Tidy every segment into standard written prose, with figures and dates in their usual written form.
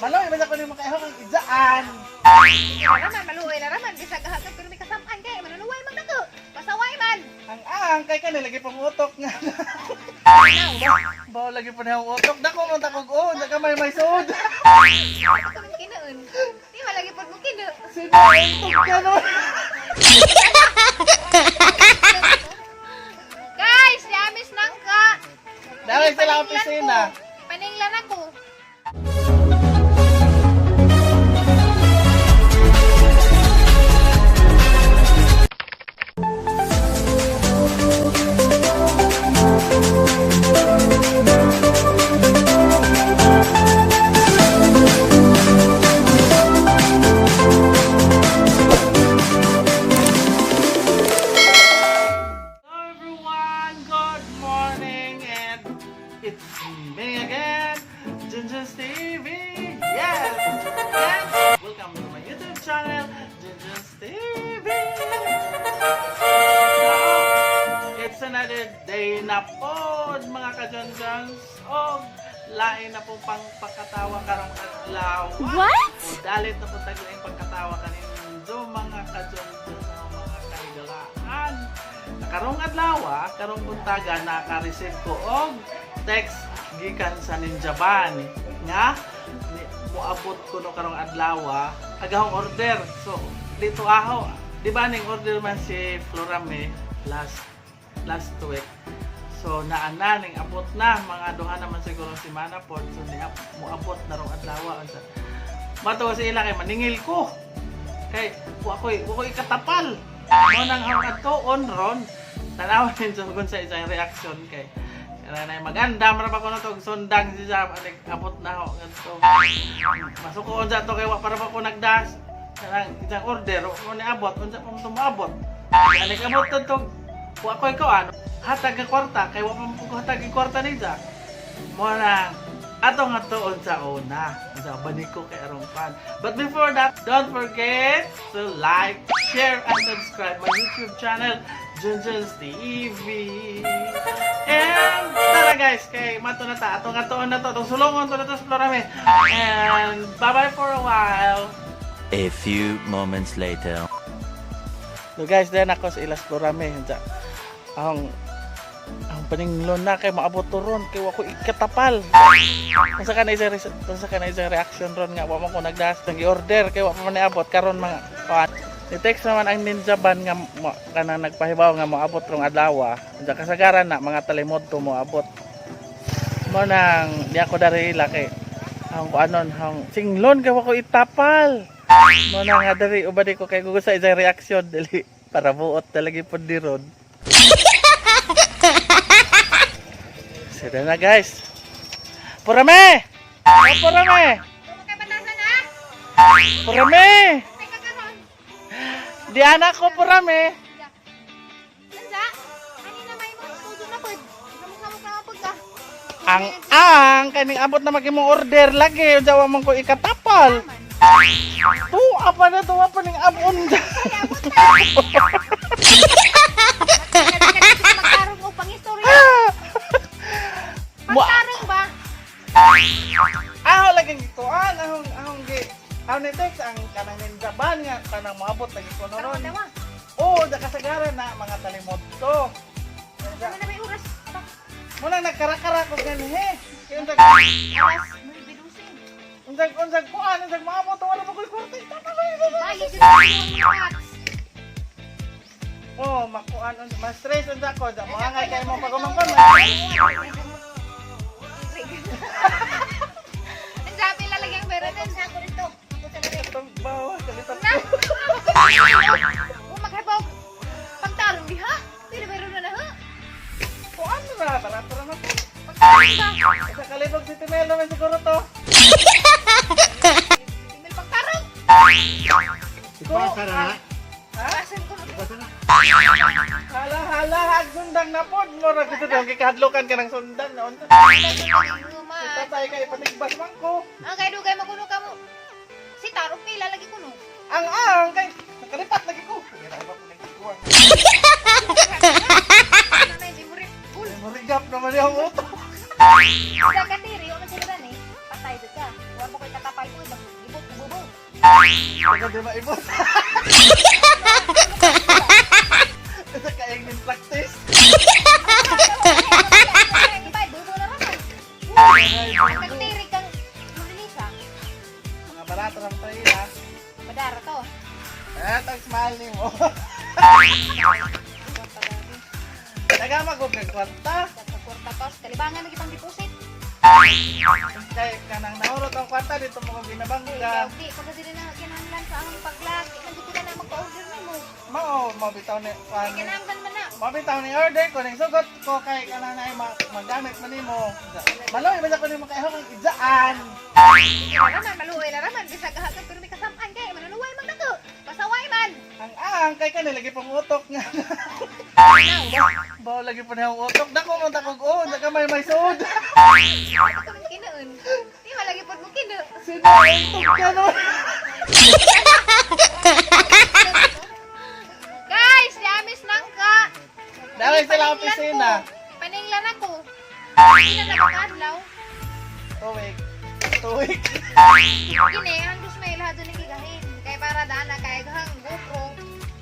Maluoy ba ko nimo kayo ang idzaan? Naraman, maluoy naraman. Bisag hagan pero may kasamaan kay manuluway man nako. Pasaway man. Ang kay kanila lagi pang utok nga. Bawo lagi pa niyang utok. Dako man takog daga may sud. Ako man kinoon. Di malagi pod mo kino. Sino utok ka no? Guys, yamis nang ka. Dali sila opisina. Paninglan ako. It's me again, Junjun's TV. Yes, and welcome to my YouTube channel, Junjun's TV. It's another day na pod mga ka-Junjuns. Lain na po pang pagkatawa karong adlaw. What? Dalit na po taglaing pagkatawa kanin mga ka-Junjuns mga kaigalaan. Karong adlaw, karong buntaga naka-receive ko og text gikan sa Ninjaban nga moabot ko no karong adlaw agahong order. So dito di ba ning order man si Florame last week. So naana ning abot na mga duha naman siguro si Mana pod. So moabot na rong adlaw unsa. Mato si ila kay maningil ko. Kay wakoy katapal. Mo nang ang adtoon ron. Tanawin sa kung sa isang reaction kay na maganda man pa ko na to sundang siya abot na ho ganto. Masuko unsa to kay wa para pa ko nagdas. Kanang isang order mo ni abot unsa pa mo maabot. Ani abot to wa koy ko ano hatag ka kwarta kay wa pa mo hatag ka kwarta nila. Mo na atong atoon sa una. Unsa baniko kay arong fan. But before that, don't forget to like, share and subscribe my YouTube channel Junjun's TV. And tara guys, kay mato na ta atong atoon na to, atong sulungon to na to sa Florame. And bye-bye for a while. A few moments later. So guys, then ako sa ilas Florame. Ang paninglon na kay maabot to ron kay wa ko ikatapal. Unsa ka na isang reaction ron nga wa man ko nagdas nang i-order kay wa pa man niabot karon mga kuan. I-text naman ang Ninjaban nga kanang nagpahibaw nga moabot rong adlaw. Unsa kasagaran na mga talimod to moabot. Mo nang di ako darila kay ang kuanon hang singlon kay wa ko itapal. Mo nang nga diri ubadi ko kay gusto sa isang reaction dili para buot talagi pod di ron. Sada na guys. Purame! Purame! Kay batasan ha? Purame! Teka karon. Di anak ko purame. Lanza, ani na may mo puso na pod. Samok na pod ka. Ang kaning abot na magimong order lagi unsa wa man ko ikatapal. Tu apa na to apa ning abon. Magkarong og pangistorya. Magkarong ba? Laging ituan ahong gi. Ahong ni text ang kanang Ninjaban nga kanang moabot lagi ko noron. Da kasagaran na mga talimod to. Ano na may oras? Muna nagkarakara ko ganhi. Kay unsa Oras, may bidusing. unsag kuan unsag maabot wala pa koy kwarta. Bayi sa Makuan mas stress unsa ko sa mga nga kay mo pagumangkon. Ang sabi lalagyan pera din sa ako dito. Itong bawa kalipat. Na? Maghabaw. Pagtarong di ha? Pila meron na ha? Kuan ra para na ko. Pagtarong ba? Sa kalibog si Timel naman siguro to. Email pagtarong. Ipasa na. Basan ko. Hala, agsundang na pod mo ra gito daw kikadlokan ka ng sundan na unsa. Tatay kay patigbas man ko. Ang kay dugay makuno ka mo. Si Tarong pila lagi kuno. Ang kay nakalipat lagi ko. Kaya ba ko nagkuha. Ano na di mo rin. Marigap naman yung uto. Sa katiri, ano sila ni? Patay doon ka. Huwag mo ko'y katapal ko Taga di ba ibot? Ito kaing min practice. Ibay, bubo na raman. Nagtiri kang mahalisa. Mga barato lang tayo ha. Padara to. Tag smile ni mo. Taga magod kag kwarta. Kwarta tos, kalibangan lagi pang deposit. Kay kanang naurot ang kwarta dito mo kung binabangga. Di, pagka sila na kinahanglan sa among paglaki, nandito ka na magpa-order na mo. Mabitaw ni Ay, kinahanglan man na. mabitaw ni order ko ning sugot ko kay kanang na magamit man nimo. Maloy ba ko nimo kay hong idzaan. Raman, maluoy na raman. Bisag hagan pero may kasamaan kay. Manaluway man nako. Pasaway man. Ang kay kanila lagi pang utok nga. Bawo lagi pa niyang utok. Dako mo takog daga may sud. Ito kami kinoon. Di malagi po mo kino. Sino utok ka no? Guys, yamis nang ka. Daway sila opisina. Paninglan ako. Hindi na nakakadlaw. Tuwik. Kini, ang gusto may lahat doon ikigahin. Kaya para daan na kaya gahang GoPro.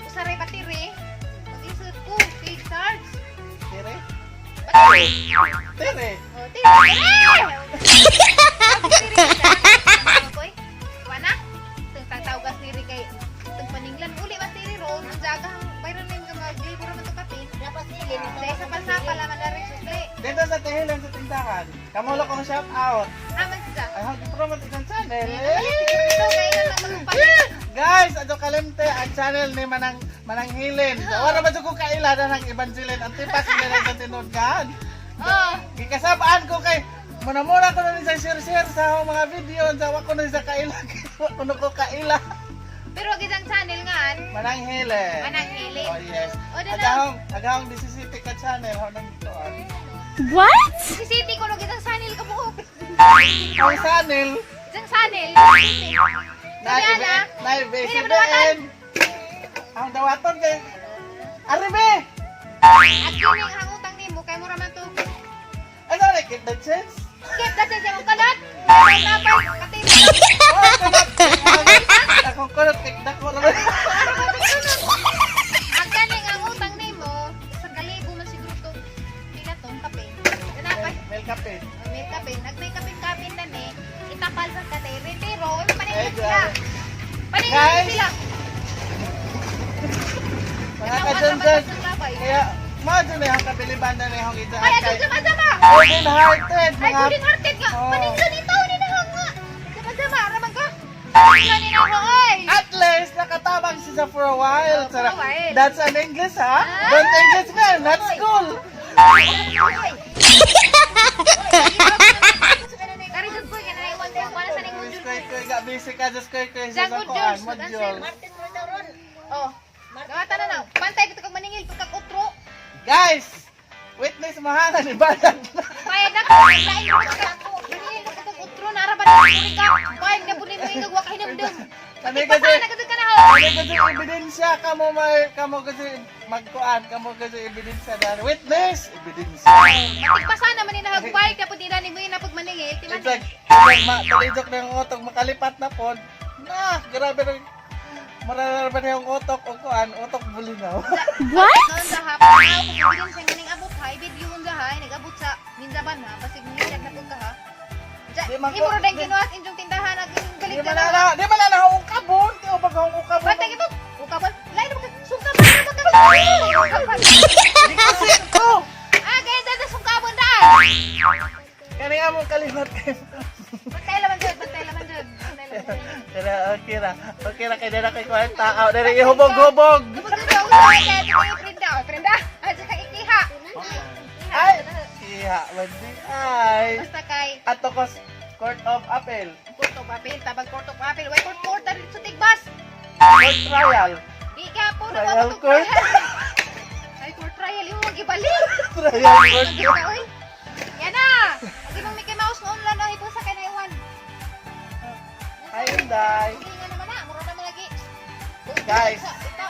Usaray batiri. Mag-isod ko. Big charge. Tire. Batiri. Tire. O, tiri. Tiri ka. Ano ko eh? Wana? Itong tawgas tiri kay itong paninglan. Uli ba tiri ron? Ang jagang bayron na yung mag-libro naman ito kapin. Dapat silin. Sa isa pansapa laman na rin susli. Dito sa tihilan sa tindahan. Kamulo kong shout out. Aman siya. Ay, promote isang channel. Ito kayo na magpapalin. Guys, ato kalimte ang channel ni Manang Hilin. So, wala ba ko kaila na ng Evangeline Antipas nila sa tinudgan. Oh. Gikasabaan ko kay muna ko na sa share sa akong mga video sa wako na sa kaila. Kuno ko kaila. Pero wag isang channel nga. Manang Hilin. Manang Hilin. Oh yes. O, dala. Agahong 17 ka channel ho nang ito. Si City ko nung isang channel ka buhok. Ang channel Isang channel. na BCBN. Ang dawaton kay Aribe. At yun yung hangutang nimo kay mo raman to. Ano na kit the chance? Get that sa mong kalat. Napay katino. Oh, kanat. Akong kulot kay dako na. Ang kaning ang utang nimo sa kalibo man siguro to. Pila to kape. Napay. Mel kape. May kape. Nagmay kapin na ni. Itapal sa katero. Pero paningin Ay, sila. grabe. Paningin Guys. sila. Mga kadyan kaya madyo na yung kabiliban na yung ito Ay, at kay sama-sama. Golden Hearted Ay, mga Golden Hearted nga. Oh. Paninggan ito, hindi na nga. Sama-sama, ramang ka. Paninggan nila ako, oy. at least nakatabang siya for a while. Oh, for a while. That's an English ha? Ah. Don't English man, that's cool. Kari dun po, yan na iwan ko. Wala sa ning module. Koy ga busy ka just koy Sa sa modules, koan cancel. module. Oh, gawatan na na. Pantay ko kag maningil pagkag utro. Guys, witness mahana ni bayad na. Bayad na ko. Lain ko maningil pagkag utro na araban ni ka. Bayad na punin mo igag wa kay namdum. Kani Ipasa kasi na kadto ka na ho. kani kasi ebidensya kamo kasi magkuan kamo kasi ebidensya na witness ebidensya. Ipasa na man ni nahag bayad na pud ila ni mo na pag maningil. Timan. Talidok na yung utok, makalipat na po. Grabe rin. Mararaban na yung utok o kuan, utok bulinaw. Noon sa hapon, ako kung sa ganing abot ha, i-video mo ha, nag-abot sa minsaban ha, pasig ngilag na pud ka ha. Di man ko- Imuro dahil kinuwas inyong tindahan at yung Di galing man ka na, di man na ukabon. Di o baga ukabon. Bantay ito! Ukabal! Lain mo ka! Sungkaban! Sungkaban! Di kasi ko. Ah, kaya dada sungkaban daan! Kani nga mong kalimot kayo. Bantay laman dyan! Bantay laman dyan! Bantay laman dyan! Kaya okay na. Okay na, kaya na kayo kuhan tao. Dari ihubog-hubog. Kapag ito ako sa kaya ito yung prenda! O, prenda! At saka ikiha! Ay! Iha, wandi. Ay. Basta kay Ato ko Court of Appeal. Court of Appeal, tabag Court of Appeal. Why court dali sa tigbas? Court trial. Di ka po na Trial mga court. Ay, court trial yung magibalik! Trial court. Yan na! Hindi mong Mickey Mouse noon lang na ipo sa kanaywan. Hi, Inday. Hindi nga naman na, mura naman lagi. Guys. Ito,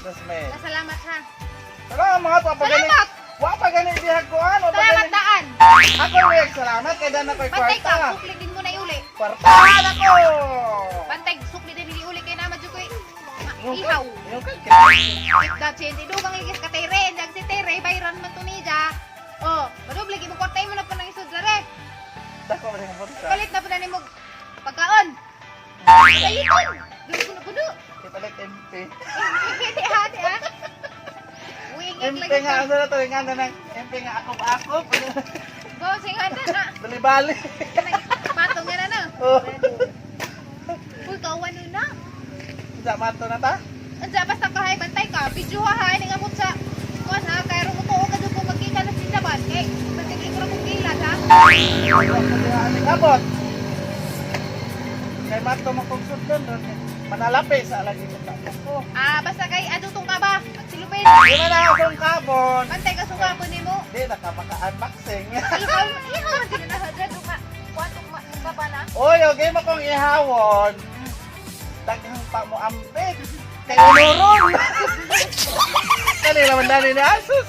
Das me. salamat ha. Salamat mga to. Salamat! Wa pa gani dihag ko ano. Salamat daan! Ako may salamat kay dana ko'y Bantay kwarta. ka, suklid din mo na iuli. Kwartahan ako. Bantay, suklid ihaw. Ayaw ka. Dachin, idugang igis ka Tere. Dag si Tere, bayran man to niya. Oh, madubli, ibukortay mo na pa ng isod dere. Dako rin ang punta. Palit na po na ni mo pagkaon. Paliton. Gusto-gusto. Ipalit MP. Hindi hati ha. Uingin MP lagi nga, ka. ano na to, nga na ng MP nga akop-akop. Bosing handa na. Bali-bali. Matong nga na na. Oh. Uy, kawan nun na. Sa mato na ta? Ansa, basta kahay, bantay ka. Video ha, ha. Ini nga po sa kuwan ha. Kaya rin ko ka doon kung magkita na sindaban. Kay, magkikik ko na kong ilan ha. Abot. Kay mato makugsod doon. Manalapi sa lagi ko ko. Ah, basta kay, adutong ka ba? Magsilupin. Di man ako kung kabon. Bantay ka suka po ni mo. Di na ka maka-unboxing. Ihaw, man din na hadra doon ka. Kuwantong ka ba na? Oy, okay mo kong ihawon. Daghang pa mo ambit. Kay unuron. Kanila man dali ni Asus.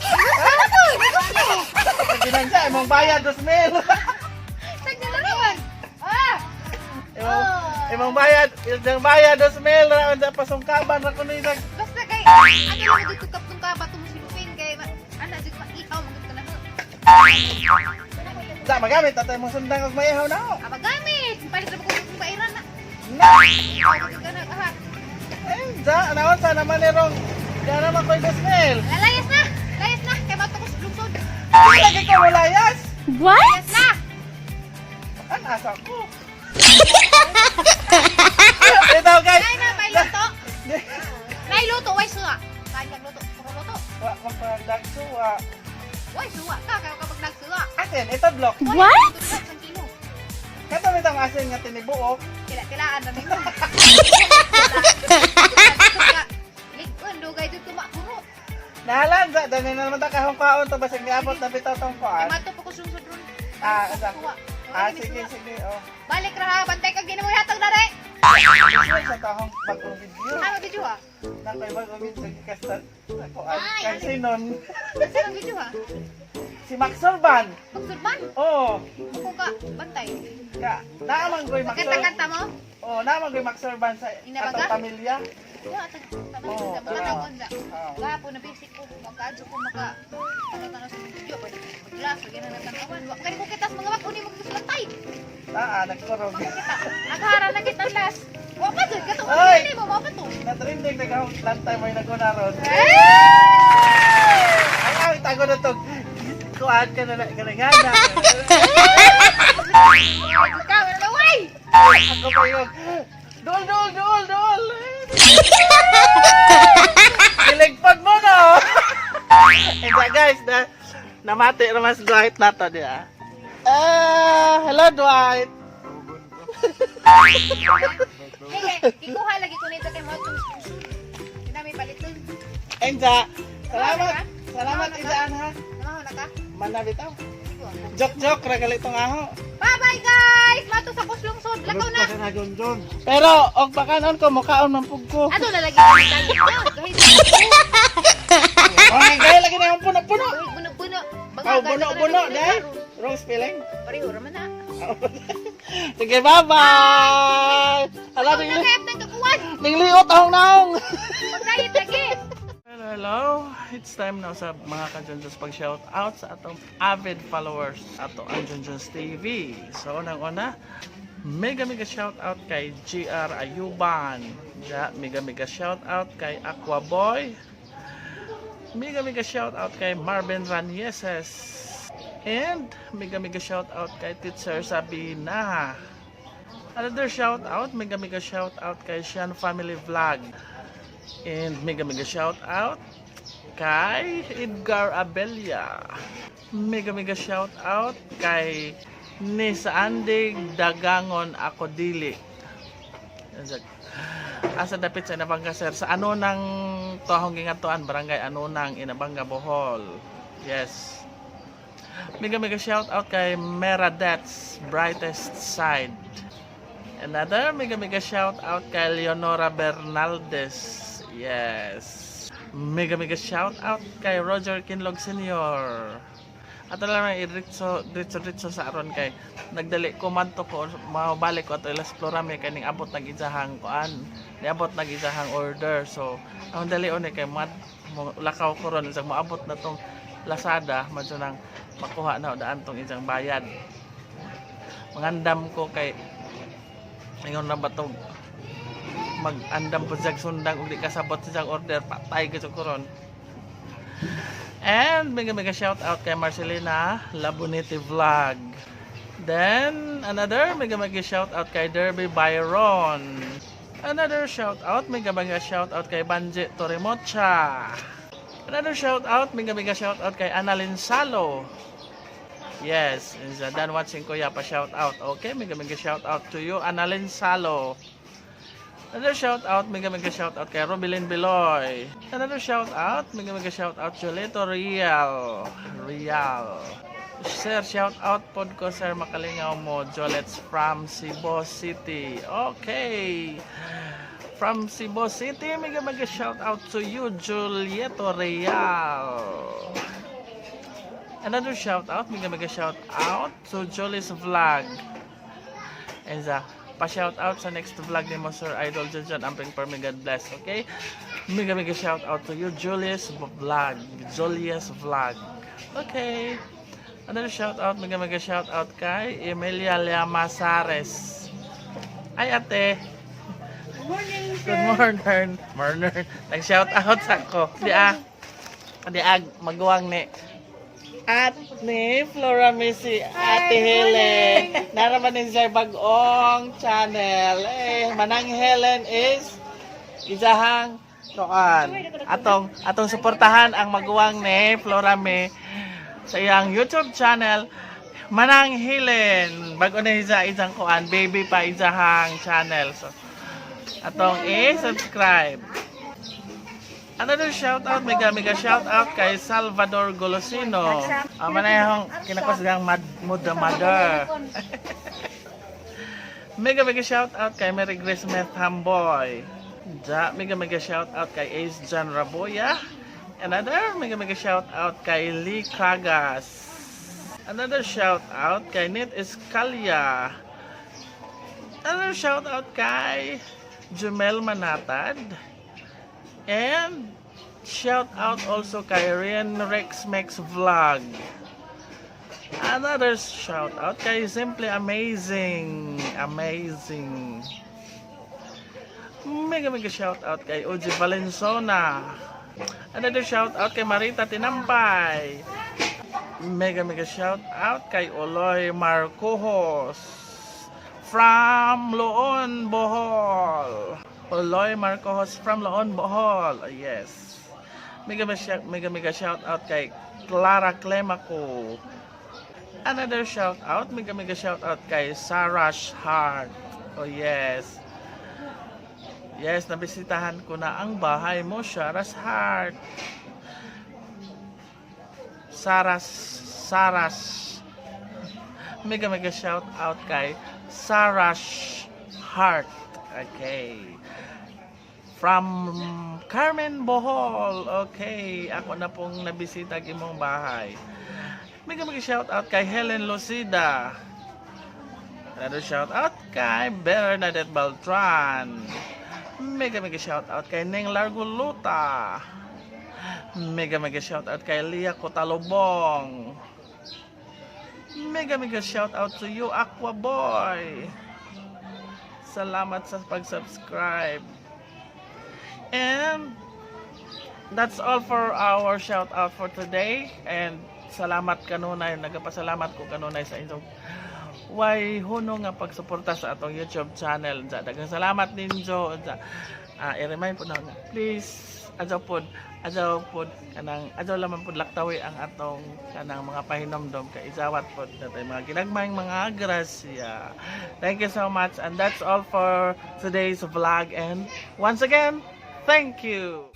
Ginansa, imong bayad 2,000. Sagda na naman. Ah! Imong bayad, yung bayad 2,000 ra unsa pasungkaban ra kuno nag. Basta kay, ano lang dito kaptong ka ba itong silupin kay, ano, dito ihaw, magod ka na. Sa magamit tatay mo sundang og maihaw na ako. Ah, magamit. Palit na ko kung bairan na. Na. Magod ka na, aha. Sa naon sa naman ni Rong. Diyan naman ko'y 2,000. Lalayas na! Layas na! Kaya bato ko sa lungsod. Lagi ko mulayas. Layas na! An asa ko. Ito guys. Nay na, may luto. Nay luto, way suwa. Kanyang luto, puro luto. Wa ko pa dagsuwa. Way suwa ka, kaya kapag nagsuwa. Asin ito blok. What? Isang kilo. Kato mi tang asin nga tinibuok. Tila-tilaan na nito. Likon, dugay dito makuro. Nahalan sa dani na naman ta kahong kaon to basig niabot na bitaw tong Ay, kuan. mato po ko sunsod ron. Ah, asa. Suwa. Sige sige oh. Balik ra ha, bantay kag ginamoy hatag na re. Sa kahong bagong video. Ano video ha? Nakoy bagong video kastan. Ako kay sinon. Sino video ha? Si Max Urban. Magsurban? Oh, Ako ka, bantay. ka. Naaman ko'y Max Urban. Kanta-kanta mo? Oh, naaman ko'y Max Urban sa Inabaga? atong pamilya. Yeah, tama Oo, sa mga tawon sa. Oo. Gapo na basic ko, magkaadyo ko maka ano sa video, pwede mag-class, pwede na natanawan. Wag kani ko kitas mga wag uni mo sulantay. Nagkurog. Aghara na kita last. Wa pa jud kato Oy! ni mo mo pa to. Natrinding nagahong lantay mo yung naguna ron. Eh! Ay, tago na to. Kuhaan ka na kanangana. Ikaw na way. Ako pa yung, Dol! Kiligpag mo no! And guys, namati naman si Dwight nato niya. Hello Dwight! Ikuha lagi ko nito kay mo tong suso. Dinami paliton. Enza, salamat Izaan ha. Namaho na ka? Manabitaw. Joke, ragali tong aho. Bye-bye guys! Mato sa kuslungsod. Lakaw na. Pero, og bakanon ko, mukhaon man pug ko. Ato na lagi ko tayo. Kahit Oh, gaya lagi na yung puno-puno. buno-buno. Oh, buno-buno, dahil. Wrong spelling. Pareho raman na. Sige, bye-bye! Hala, Ikaw na kaya ng kakuwan. ningliot ahong naong! Mag-diet lagi. Hello! It's time now sa mga ka-Junjuns pag-shout out sa atong avid followers ato ang Junjuns TV. So, unang-una, mega shout out kay GR Ayuban. Mega shout out kay Aqua Boy. Mega shout out kay Marvin Ranieses. And mega shout out kay Teacher Sabina. Another shout out, mega shout out kay Sian Family Vlog. And mega shout out kay Edgar Abelia. Mega shout out kay Nisa Andig Dagangon Ako Dili. Asa dapit sa Inabanga sir sa ano nang tohong gingatuan barangay ano nang Inabanga Bohol. Yes. Mega shout out kay Meradets Brightest Side. Another mega shout out kay Leonora Bernaldez. Yes. Mega shout out kay Roger Kinlog Sr. Ato lang i-diretso sa aron kay nagdali ko man to ko mabalik ko ato ilas Florame kay ning abot nag isahang kuan. Niabot nag isahang order. So ang dali oni kay lakaw ko ron isang maabot na tong Lazada madyo nang makuha na daan tong isang bayad. Mangandam ko kay ingon na batog mag-andam po siya sundang ug di kasabot siyang order patay gyud ko ron. And mega shout out kay Marcelina Labonete Vlog. Then another mega shout out kay Derby Byron. Another shout out mega shout out kay Banje Torremocha. Another shout out mega shout out kay Annalyn Salo. Yes, is done watching Kuya pa shout out. Okay, mega shout out to you Annalyn Salo. Another shout out, mega shout out kay Robilin Beloy. Another shout out, mega shout out Joleto Real. Sir, shout out pod ko sir makalingaw mo Jolets from Cebu City. Okay. From Cebu City, mega shout out to you Julieto Real. Another shout out, mega shout out to Jolie's Vlog. And pa-shout out sa next vlog ni mo Sir Idol John Amping per me God bless, okay? Mega shout out to you Julius Vlog. Okay. Another shout out, mega shout out kay Emilia Llamazares. Ay ate. Good morning. Nag-shout out sa ko. Di magawang ni at ni Flora Missy, Ate Helen. Naraman din sa bagong channel. Manang Helen is isahang toan. Atong suportahan ang maguwang ni Flora May sa iyang YouTube channel. Manang Helen. Bago na isang kuan, baby pa isahang channel. So, atong i-subscribe. Another shout out, mega shout out kay Salvador Golosino. Manayong kinakos gang mother. Mega shout out kay Mary Grace Meth Hamboy. Mega shout out kay Ace John Raboya. Another mega shout out kay Lee Cagas. Another shout out kay Nit Escalia. Another shout out kay Jumel Manatad. And shout out also kay Rian Rex Max Vlog. Another shout out kay Simply Amazing. Mega shout out kay Uji Valenzuela. Another shout out kay Marita Tinampay. Mega shout out kay Oloy Marcojos from Loon, Bohol. Oloy Marcos from Loon, Bohol. Yes. Mega shout out kay Clara Clemaco. Another shout out, mega shout out kay Sarash Heart. Oh yes. Yes, nabisitahan ko na ang bahay mo, Sarash Heart. Saras. Mega shout out kay Sarash Heart. Okay. From Carmen Bohol. Okay. Ako na pong nabisita ang imong bahay. Mega shout out kay Helen Lucida. Another shout out kay Bernadette Beltran. Mega shout out kay Ning Larguluta. Mega shout out kay Lia Cotalobong. Mega shout out to you Aqua Boy. Salamat sa pag-subscribe. And that's all for our shout out for today. And salamat kanunay, nagapasalamat ko kanunay sa inyong way huno nga pagsuporta sa atong YouTube channel. Daghang salamat ninyo. I-remind po na please adyo pod kanang adyo lamang pod laktawi ang atong kanang mga pahinomdom kay isawat pod natay mga ginagmayng mga grasya. Thank you so much, and that's all for today's vlog, and once again thank you.